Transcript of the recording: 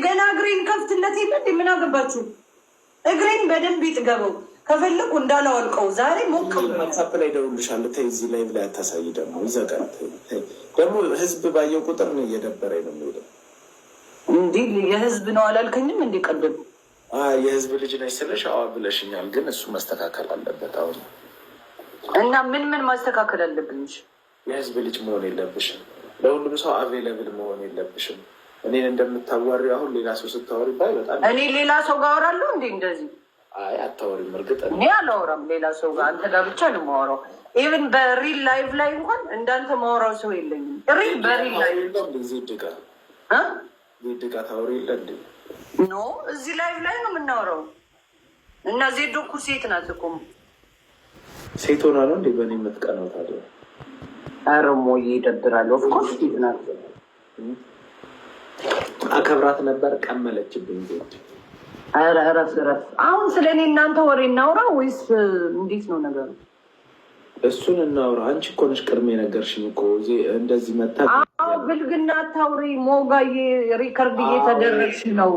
ገና እግሬን ከፍትለት የለ እንዴ? ምን አገባችሁ? እግሬን በደንብ ይጥገበው ከፈለኩ እንዳላወልቀው። ዛሬ ሞቅ ዋትሳፕ ላይ ደውልሻለሁ። ተይ እዚህ ላይ ብላ ያታሳይ ደግሞ ይዘጋል። ደግሞ ህዝብ ባየው ቁጥር ነው እየደበረኝ ነው የሚውለው። እንዲህ የህዝብ ነው አላልከኝም እንዴ? ቀደም የህዝብ ልጅ ነች ስለሽ አዋ ብለሽኛል። ግን እሱ መስተካከል አለበት አሁን። እና ምን ማስተካከል አለብንሽ? የህዝብ ልጅ መሆን የለብሽም። ለሁሉም ሰው አቬለብል መሆን የለብሽም። እኔን እንደምታዋሪ አሁን ሌላ ሰው ስታወሪ ባይ በጣም እኔ ሌላ ሰው ጋር አወራለሁ እንዴ? እንደዚህ አይ አታወሪም። እርግጥ እኔ አላወራም ሌላ ሰው ጋር፣ አንተ ጋር ብቻ ነው የማወራው። ኢቭን በሪል ላይቭ ላይ እንኳን እንዳንተ ማወራው ሰው የለኝም። በሪል ላይ ዜድጋ ታወሪ የለ እንዴ? ኖ እዚህ ላይቭ ላይ ነው የምናወራው። እና ዜዶ እኮ ሴት ናት እኮ። ሴት ሆና ነው እንዴ በእኔ የምትቀናው ታዲያ? ኧረ እሞዬ ይደብራል። ኦፍኮርስ ሴት ናት። አከብራት ነበር ቀመለችብኝ ዜድ። ኧረ እረፍ። አሁን ስለ እኔ እናንተ ወሬ እናውራ ወይስ እንዴት ነው ነገሩ? እሱን እናውራ። አንቺ እኮ ነሽ ቅድሜ ነገርሽኝ እኮ እንደዚህ መታ። ብልግና አታውሪ ሞጋዬ፣ ሪከርድ እየተደረግሽ ነው።